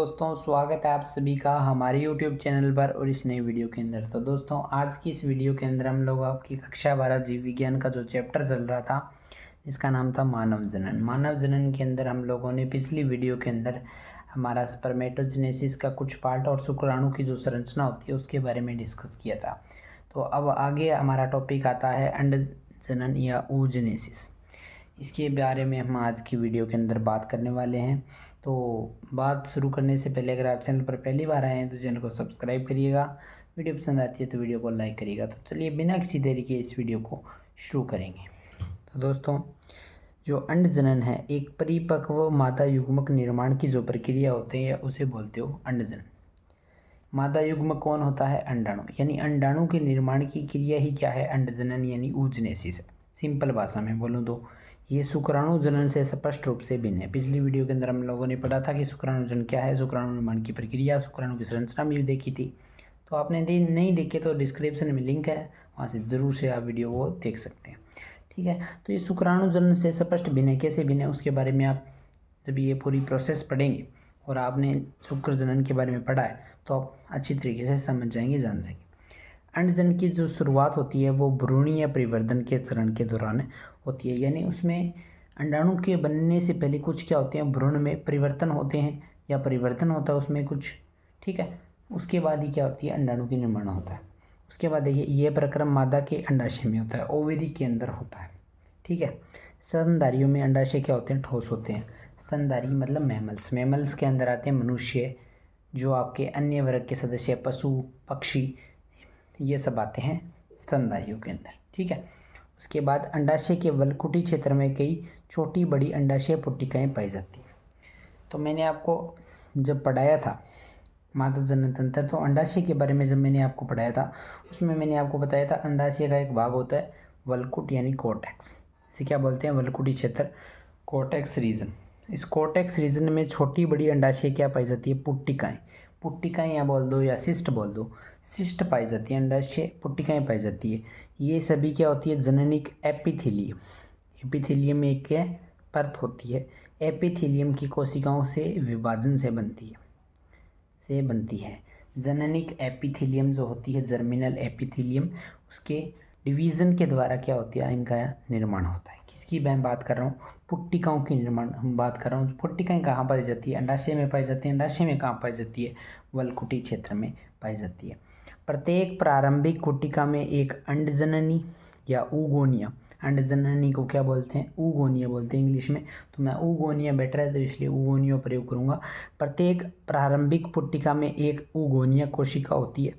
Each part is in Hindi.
दोस्तों, स्वागत है आप सभी का हमारे YouTube चैनल पर और इस नई वीडियो के अंदर। तो दोस्तों, आज की इस वीडियो के अंदर हम लोग आपकी कक्षा 12 जीव विज्ञान का जो चैप्टर चल रहा था, इसका नाम था मानव जनन। मानव जनन के अंदर हम लोगों ने पिछली वीडियो के अंदर हमारा स्पर्मेटोजेनेसिस का कुछ पार्ट और शुक्राणु की जो संरचना होती है उसके बारे में डिस्कस किया था। तो अब आगे हमारा टॉपिक आता है अंड जनन या oogenesis। इसके बारे में हम आज की वीडियो के अंदर बात करने वाले हैं। तो बात शुरू करने से पहले अगर आप चैनल पर पहली बार आए हैं तो चैनल को सब्सक्राइब करिएगा, वीडियो पसंद आती है तो वीडियो को लाइक करिएगा। तो चलिए बिना किसी देरी के इस वीडियो को शुरू करेंगे। तो दोस्तों, जो अंड जनन है, एक परिपक्व मादा युग्मक निर्माण की जो प्रक्रिया होती है उसे बोलते हो अंड जनन। मादा युग्मक कौन होता है? अंडाणु। यानी अंडाणु के निर्माण की क्रिया ही क्या है? अंड जनन यानी oogenesis है। सिंपल भाषा में बोलूँ तो ये शुक्राणु जनन से स्पष्ट रूप से भिन्न है। पिछली वीडियो के अंदर हम लोगों ने पढ़ा था कि शुक्राणु जनन क्या है, शुक्राणु निर्माण की प्रक्रिया, शुक्राणु की संरचना भी देखी थी। तो आपने नहीं देखे तो डिस्क्रिप्शन में लिंक है, वहाँ से ज़रूर से आप वीडियो को देख सकते हैं। ठीक है, तो ये शुक्राणु जनन से स्पष्ट भिन्न है। कैसे भिन्न है उसके बारे में आप जब ये पूरी प्रोसेस पढ़ेंगे और आपने शुक्र जनन के बारे में पढ़ा है तो आप अच्छी तरीके से समझ जाएंगे, जान जाएंगे। अंडजन की जो शुरुआत होती है वो भ्रूणीय परिवर्धन के चरण के दौरान होती है। यानी उसमें अंडाणु के बनने से पहले कुछ क्या होते हैं, भ्रूण में परिवर्तन होते हैं या परिवर्तन होता है उसमें कुछ। ठीक है, उसके बाद ही क्या होती है, अंडाणु की निर्माण होता है। उसके बाद देखिए, ये प्रक्रम मादा के अंडाशय में होता है, ओवेरी के अंदर होता है। ठीक है, स्तनधारियों में अंडाशय क्या होते हैं, ठोस होते हैं। स्तनधारी मतलब मैमल्स। मैमल्स के अंदर आते हैं मनुष्य, जो आपके अन्य वर्ग के सदस्य पशु पक्षी, ये सब आते हैं स्तनधारियों के अंदर। ठीक है, उसके बाद अंडाशय के वलकुटी क्षेत्र में कई छोटी बड़ी अंडाशय पुट्टिकाएँ पाई जाती हैं। तो मैंने आपको जब पढ़ाया था मादा जनन तंत्र, तो अंडाशय के बारे में जब मैंने आपको पढ़ाया था उसमें मैंने आपको बताया था अंडाशय का एक भाग होता है वलकुट यानी कोर्टेक्स। इसे क्या बोलते हैं? वलकुटी क्षेत्र, कोर्टेक्स रीजन। इस कोर्टेक्स रीजन में छोटी बड़ी अंडाशय क्या पाई जाती है? पुट्टिकाएँ। पुट्टिकाएँ या बोल दो या सिस्ट बोल दो, सिस्ट पाई जाती है, अंडाशय पुट्टिकाएँ पाई जाती है। ये सभी क्या होती है? जननिक एपिथेलियम। एपिथेलियम में एक परत होती है, एपिथेलियम की कोशिकाओं से विभाजन से बनती है। जननिक एपिथेलियम जो होती है, जर्मिनल एपिथेलियम, उसके डिवीज़न के द्वारा क्या होती है, इनका निर्माण होता है। किसकी मैं बात कर रहा हूँ? पुट्टिकाओं की निर्माण हम बात कर रहा हूँ। पुट्टिकाएँ कहाँ पाई जाती है? अंडाशय में पाई जाती है। अंडाशय में कहाँ पाई जाती है? वलकुटी क्षेत्र में पाई जाती है। प्रत्येक प्रारंभिक कुटिका में एक अंडजननी या ऊगोनिया, अंडजननी को क्या बोलते हैं? ऊगोनिया बोलते हैं इंग्लिश में। तो मैं ऊगोनिया बेटर है तो इसलिए ऊगोनिया प्रयोग करूँगा। प्रत्येक प्रारंभिक पुट्टिका में एक ऊगोनिया कोशिका होती है।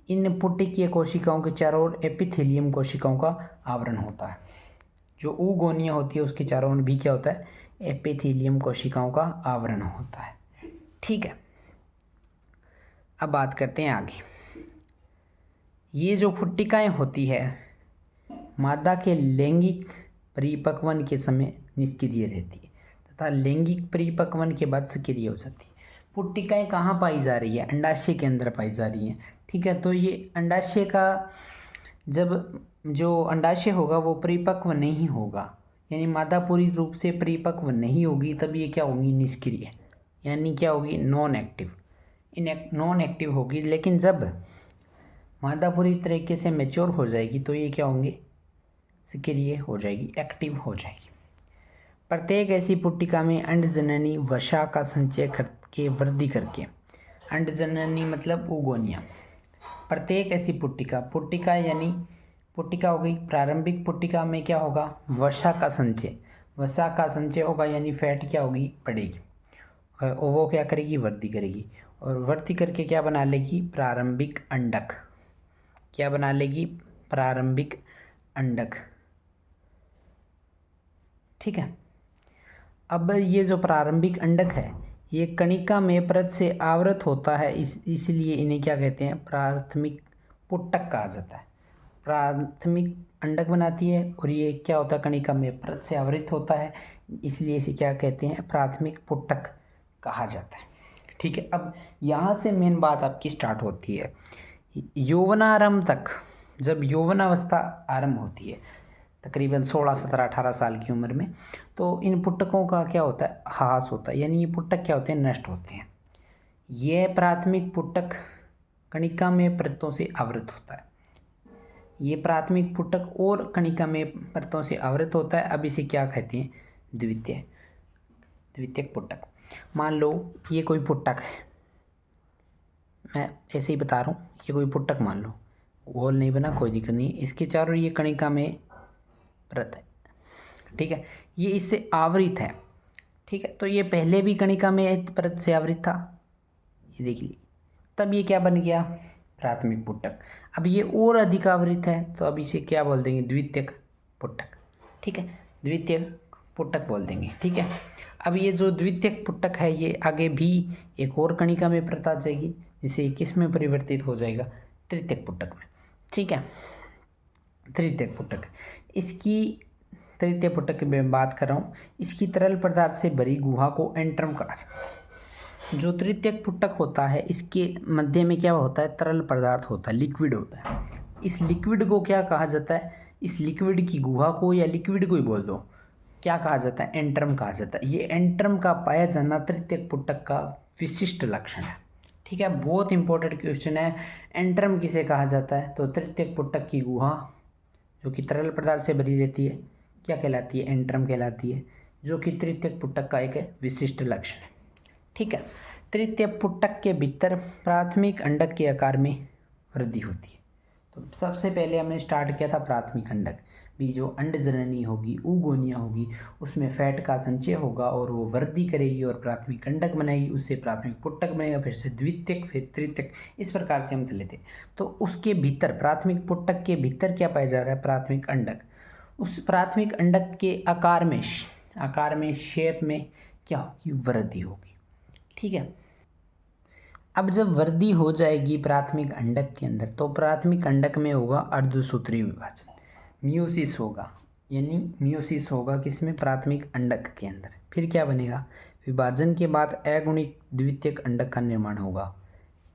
इन पुट्टिकीय कोशिकाओं के चारों ओर एपिथेलियम कोशिकाओं का आवरण होता है। जो ऊगोनिया होती है उसके चारों ओर भी क्या होता है? एपिथेलियम कोशिकाओं का आवरण होता है। ठीक है, अब बात करते हैं आगे। ये जो पुट्टिकाएँ होती है मादा के लैंगिक परिपक्वन के समय निष्क्रिय रहती है तथा लैंगिक परिपक्वन के बाद सक्रिय हो जाती है। पुट्टिकाएँ कहाँ पाई जा रही है? अंडाशय के अंदर पाई जा रही हैं। ठीक है, तो ये अंडाशय का जब जो अंडाशय होगा वो परिपक्व नहीं होगा, यानी मादा पूरी रूप से परिपक्व नहीं होगी, तब ये क्या होगी? निष्क्रिय, यानी क्या होगी? नॉन एक्टिव होगी। लेकिन जब मादा पूरी तरीके से मैच्योर हो जाएगी तो ये क्या होंगे? सक्रिय हो जाएगी, एक्टिव हो जाएगी। प्रत्येक ऐसी पुट्टिका में अंडजननी वसा का संचय करके वृद्धि करके, अंडजननी मतलब ऊगोनिया, प्रत्येक ऐसी पुट्टिका यानी पुट्टिका हो गई। प्रारंभिक पुट्टिका में क्या होगा? वसा का संचय होगा, यानी फैट क्या होगी? बढ़ेगी और वो क्या करेगी? वृद्धि करेगी। और वृद्धि करके क्या बना लेगी? प्रारंभिक अंडक। क्या बना लेगी? प्रारंभिक अंडक। ठीक है, अब ये जो प्रारंभिक अंडक है ये कणिका में परत से आवृत होता है, इसलिए इन्हें क्या कहते हैं? प्राथमिक पुट्टक कहा जाता है। प्राथमिक अंडक बनाती है और ये क्या होता है? कणिका में परत से आवृत होता है, इसलिए इसे क्या कहते हैं? प्राथमिक पुट्टक कहा जाता है। ठीक है, अब यहाँ से मेन बात आपकी स्टार्ट होती है यौवनारंभ तक। जब यौवनावस्था आरंभ होती है तकरीबन 16, 17, 18 साल की उम्र में, तो इन पुट्टकों का क्या होता है? ह्रास होता है, यानी ये पुट्टक क्या होते हैं? नष्ट होते हैं। यह प्राथमिक पुटक कणिका में परतों से आवृत होता है। ये प्राथमिक पुटक और कणिका में परतों से आवृत होता है। अब इसे क्या कहते हैं? द्वितीयक पुटक। मान लो ये कोई पुटक है, मैं ऐसे ही बता रहा हूँ, ये कोई पुटक मान लो, गोल नहीं बना, कोई दिक्कत नहीं, इसके चारों ये कणिका में परत है, ठीक है, ये इससे आवृत है, ठीक है। तो ये पहले भी कणिका में परत से आवृत था, ये देख लीजिए, तब ये क्या बन गया? प्राथमिक पुटक। अब ये और अधिक आवृत है, तो अब इसे क्या बोल देंगे? द्वितीयक पुटक, ठीक है, द्वितीयक पुटक बोल देंगे, ठीक है। अब ये जो द्वितीयक पुटक है ये आगे भी एक और कणिका में परत आ जाएगी, जिसे किस में परिवर्तित हो जाएगा? तृतीयक पुटक में, ठीक है। तृतीयक पुटक, इसकी तृतीय पुटक की मैं बात कर रहा हूँ, इसकी तरल पदार्थ से भरी गुहा को एंट्रम कहा जाता है। जो तृतीयक पुटक होता है, इसके मध्य में क्या होता है? तरल पदार्थ होता है, लिक्विड होता है। इस लिक्विड को क्या कहा जाता है? इस लिक्विड की गुहा को या लिक्विड को ही बोल दो, क्या कहा जाता है? एंट्रम कहा जाता है। ये एंट्रम का पाया जाना तृतीयक पुटक का विशिष्ट लक्षण है, ठीक है। बहुत इंपॉर्टेंट क्वेश्चन है, एंट्रम किसे कहा जाता है? तो तृतीयक पुटक की गुहा जो कि तरल पदार्थ से भरी रहती है, क्या कहलाती है? एंट्रम कहलाती है, जो कि तृतीयक पुटक का एक विशिष्ट लक्षण है, ठीक है। तृतीय पुटक के भीतर प्राथमिक अंडक के आकार में वृद्धि होती है। तो सबसे पहले हमने स्टार्ट किया था प्राथमिक अंडक भी, जो अंड जननी होगी, oogonia होगी, उसमें फैट का संचय होगा और वो वृद्धि करेगी और प्राथमिक अंडक बनाएगी, उससे प्राथमिक पुटक बनेगा, फिर से द्वितीयक, फिर तृतीयक, इस प्रकार से हम चले थे। तो उसके भीतर, प्राथमिक पुटक के भीतर क्या पाया जा रहा है? प्राथमिक अंडक। उस प्राथमिक अंडक के आकार में शेप में क्या होगी? वृद्धि होगी, ठीक है। अब जब वृद्धि हो जाएगी प्राथमिक अंडक के अंदर, तो प्राथमिक अंडक में होगा अर्धसूत्री विभाजन, मियोसिस होगा, यानी मियोसिस होगा किसमें? प्राथमिक अंडक के अंदर। फिर क्या बनेगा? विभाजन के बाद अगुणित द्वितीयक अंडक का निर्माण होगा,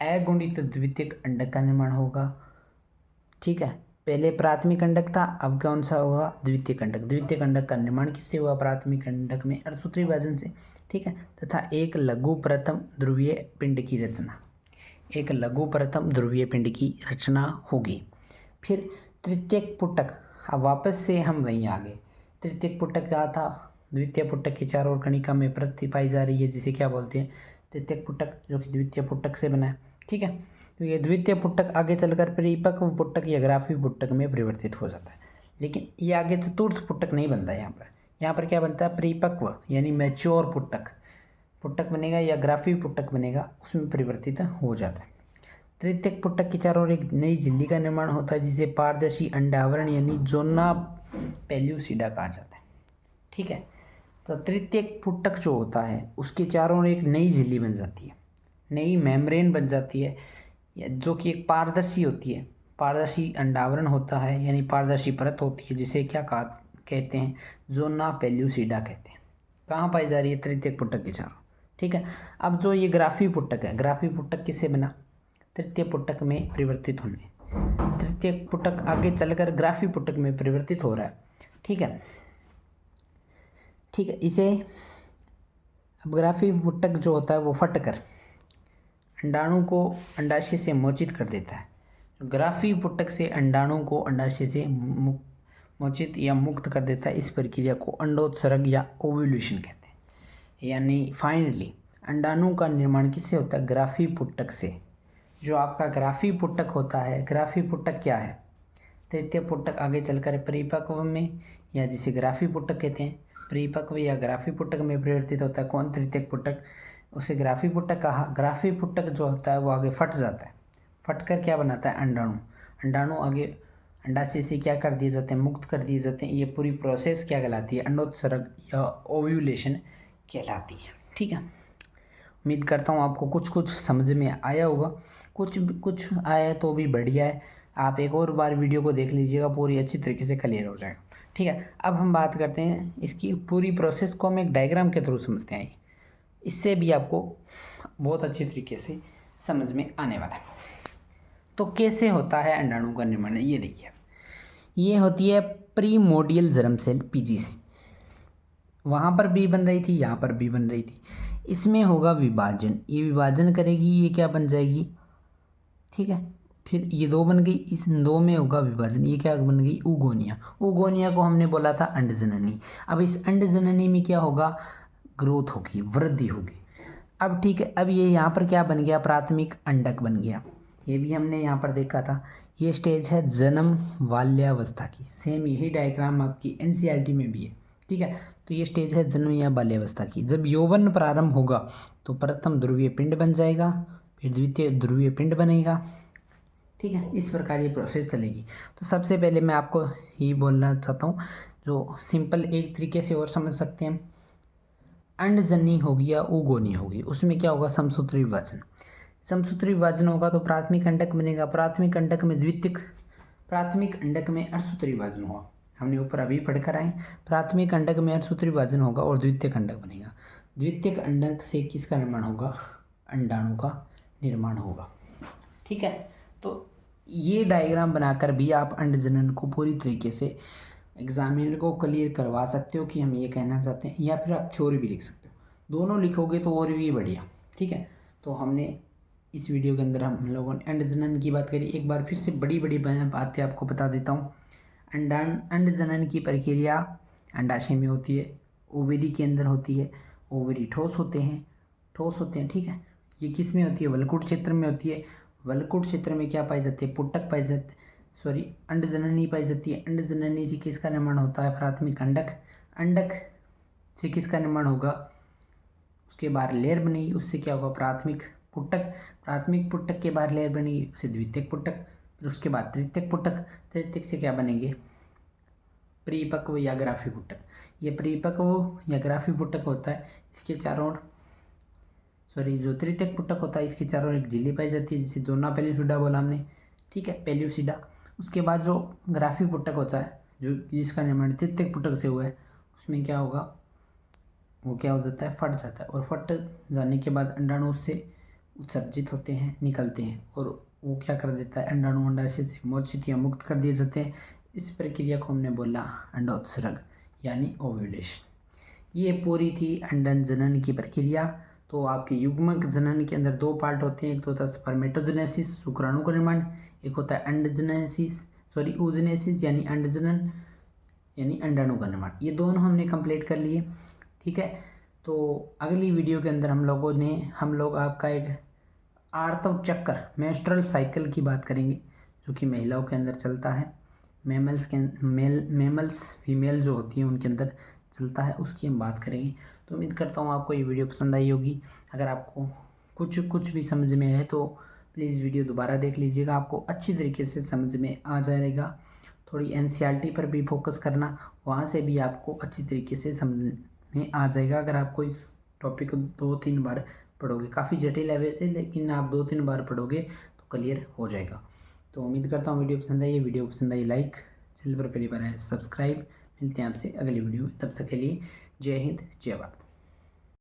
अगुणित द्वितीयक अंडक का निर्माण होगा, ठीक है। पहले प्राथमिक अंडक था, अब कौन सा होगा? द्वितीयक अंडक। द्वितीयक अंडक का निर्माण किससे हुआ? प्राथमिक अंडक में अर्धसूत्री विभाजन से, ठीक है। तथा एक लघु प्रथम ध्रुवीय पिंड की रचना, एक लघु प्रथम ध्रुवीय पिंड की रचना होगी। फिर तृतीयक पुटक, अब वापस से हम वहीं आ गए। तृतीयक पुटक क्या था? द्वितीय पुटक के चारों ओर कणिका में परत पाई जा रही है, जिसे क्या बोलते हैं? तृतीयक पुटक, जो कि द्वितीय पुटक से बना है, ठीक है। तो ये द्वितीय पुटक आगे चलकर परिपक्व पुटक या ग्राफी पुटक में परिवर्तित हो जाता है, लेकिन ये आगे चतुर्थ पुटक नहीं बनता है। यहाँ पर क्या बनता है? परिपक्व यानी मैच्योर पुटक बनेगा या ग्राफी पुटक बनेगा, उसमें परिवर्तित हो जाता है। तृतीयक पुटक के चारों ओर एक नई झिल्ली का निर्माण होता है, जिसे पारदर्शी अंडावरण यानी जोना पेल्यूसिडा कहा जाता है, ठीक है। तो तृतीयक पुटक जो होता है, उसके चारों ओर एक नई झिल्ली बन जाती है, नई मेम्ब्रेन बन जाती है, जो कि एक पारदर्शी होती है, पारदर्शी अंडावरण होता है, यानी पारदर्शी परत होती है, जिसे क्या कहते हैं? जोना पेल्यूसिडा कहते हैं। कहाँ पाई जा रही है? तृतीयक पुटक के चारों, ठीक है। अब जो ये ग्राफी पुटक है, ग्राफी पुटक किससे बना? तृतीय पुटक में परिवर्तित होने, तृतीय पुटक आगे चलकर ग्राफी पुटक में परिवर्तित हो रहा है, ठीक है, ठीक है। इसे अब ग्राफी पुटक जो होता है वो फटकर अंडाणु को अंडाशय से मोचित कर देता है। ग्राफी पुटक से अंडाणु को अंडाशय से मोचित या मुक्त कर देता है। इस प्रक्रिया को अंडोत्सर्ग या ओव्यूलेशन कहते हैं। यानी फाइनली अंडाणु का निर्माण किससे होता है? ग्राफी पुटक से। जो आपका ग्राफी पुटक होता है, ग्राफी पुटक क्या है? तृतीय पुटक आगे चलकर परिपक्व में, या जिसे ग्राफी पुटक कहते हैं, परिपक्व या ग्राफी पुटक में परिवर्तित होता है। कौन? तृतीय पुटक, उसे ग्राफी पुटक कहा। ग्राफी पुटक जो होता है वो आगे फट जाता है, फटकर क्या बनाता है? अंडाणु। अंडाणु आगे अंडाशय से क्या कर दिए जाते हैं? मुक्त कर दिए जाते हैं। ये पूरी प्रोसेस क्या कहलाती है? अंडोत्सर्ग या ओव्यूलेशन कहलाती है, ठीक है। उम्मीद करता हूँ आपको कुछ कुछ समझ में आया होगा, कुछ आया तो भी बढ़िया है। आप एक और बार वीडियो को देख लीजिएगा, पूरी अच्छी तरीके से क्लियर हो जाएगा, ठीक है। अब हम बात करते हैं इसकी पूरी प्रोसेस को हम एक डायग्राम के थ्रू समझते हैं, इससे भी आपको बहुत अच्छी तरीके से समझ में आने वाला है। तो कैसे होता है अंडाणु का निर्माण? ये देखिए, ये होती है प्रीमोडियल जर्म सेल, पीजीसी। वहाँ पर भी बन रही थी, यहाँ पर भी बन रही थी। इसमें होगा विभाजन, ये विभाजन करेगी, ये क्या बन जाएगी, ठीक है। फिर ये 2 बन गई, इस 2 में होगा विभाजन, ये क्या बन गई, उगोनिया। उगोनिया को हमने बोला था अंडजननी। अब इस अंडजननी में क्या होगा, ग्रोथ होगी, वृद्धि होगी। अब ठीक है, अब ये यहाँ पर क्या बन गया, प्राथमिक अंडक बन गया। ये भी हमने यहाँ पर देखा था। ये स्टेज है जन्म बाल्यावस्था की। सेम यही डायग्राम आपकी एनसीईआरटी में भी है, ठीक है। तो ये स्टेज है जन्म या बाल्यावस्था की। जब यौवन प्रारंभ होगा तो प्रथम ध्रुवीय पिंड बन जाएगा, फिर द्वितीय ध्रुवीय पिंड बनेगा, ठीक है। इस प्रकार ये प्रोसेस चलेगी। तो सबसे पहले मैं आपको ये बोलना चाहता हूँ, जो सिंपल एक तरीके से और समझ सकते हैं, अंडजनी होगी या उगोनी होगी, उसमें क्या होगा, समसूत्री विभाजन। समसूत्री विभाजन होगा तो प्राथमिक अंडक बनेगा, प्राथमिक अंडक में द्वितीयक, प्राथमिक अंडक में अर्धसूत्री विभाजन होगा। हमने ऊपर अभी पढ़कर आए, प्राथमिक अंडक में अर्धसूत्री विभाजन होगा और द्वितीयक अंडक बनेगा। द्वितीयक अंडक से किसका निर्माण होगा, अंडाणु का निर्माण होगा, ठीक है। तो ये डायग्राम बनाकर भी आप अंडजनन को पूरी तरीके से एग्जामिनर को क्लियर करवा सकते हो कि हम ये कहना चाहते हैं, या फिर आप थ्योरी भी लिख सकते हो। दोनों लिखोगे तो और भी बढ़िया, ठीक है। तो हमने इस वीडियो के अंदर हम लोगों ने अंडजनन की बात करी। एक बार फिर से बड़ी बड़ी बातें आपको बता देता हूँ। अंडजनन की प्रक्रिया अंडाशय में होती है, ओवेरी के अंदर होती है, ओवेरी ठोस होते हैं, ठीक है। ये किस में होती है, वलकुट क्षेत्र में होती है। वलकुट क्षेत्र में क्या पाई जाती है, पुटक पाई जाती है, अंडजननी पाई जाती है। अंडजननी से किसका निर्माण होता है, प्राथमिक अंडक। अंडक से किसका निर्माण होगा, उसके बाहर लेयर बनेगी, उससे क्या होगा, प्राथमिक पुटक। प्राथमिक पुटक के बाहर लेयर बनेगी, उससे द्वितीयक पुटक, फिर उसके बाद तृतीयक पुटक। तृतीयक से क्या बनेंगे, परिपक्व या ग्राफी पुटक। ये परिपक्व या ग्राफी पुटक होता है, इसके चारों ओर जो तृतीयक पुटक होता है इसके चारों ओर एक झिल्ली पाई जाती है, जिसे जोना पेल्यूसिडा बोला हमने, ठीक है, पेल्यूसिडा। उसके बाद जो ग्राफी पुटक होता है, जो जिसका निर्माण तृतीयक पुटक से हुआ है, उसमें क्या होगा, वो क्या हो जाता है, फट जाता है। और फट जाने के बाद अंडाणु उससे उत्सर्जित होते हैं, निकलते हैं, और वो क्या कर देता है, अंडाणु अंडाशय से मोचित या मुक्त कर दिए जाते हैं। इस प्रक्रिया को हमने बोला अंडोत्सर्ग यानी ओव्यूलेशन। ये पूरी थी अंडन जनन की प्रक्रिया। तो आपके युग्मक जनन के अंदर 2 पार्ट होते हैं, एक तो होता है स्पर्मेटोजेनेसिस, शुक्राणु का निर्माण, एक होता है oogenesis यानी अंडजनन यानी अंडाणु का निर्माण। ये दोनों हमने कंप्लीट कर लिए, ठीक है। तो अगली वीडियो के अंदर हम लोग आपका एक आर्तव चक्र, मेंस्ट्रुअल साइकिल की बात करेंगे, जो कि महिलाओं के अंदर चलता है, मेमल्स फीमेल जो होती है उनके अंदर चलता है, उसकी हम बात करेंगे। तो उम्मीद करता हूँ आपको ये वीडियो पसंद आई होगी। अगर आपको कुछ भी समझ में आए तो प्लीज़ वीडियो दोबारा देख लीजिएगा, आपको अच्छी तरीके से समझ में आ जाएगा। थोड़ी एनसीईआरटी पर भी फोकस करना, वहाँ से भी आपको अच्छी तरीके से समझ में आ जाएगा। अगर आपको इस टॉपिक को 2-3 बार पढ़ोगे, काफ़ी जटिल है वैसे, लेकिन आप 2-3 बार पढ़ोगे तो क्लियर हो जाएगा। तो उम्मीद करता हूँ वीडियो पसंद आई लाइक, चैनल पर पहली बार है सब्सक्राइब। मिलते हैं आपसे अगली वीडियो में, तब तक के लिए जय हिंद जय भारत।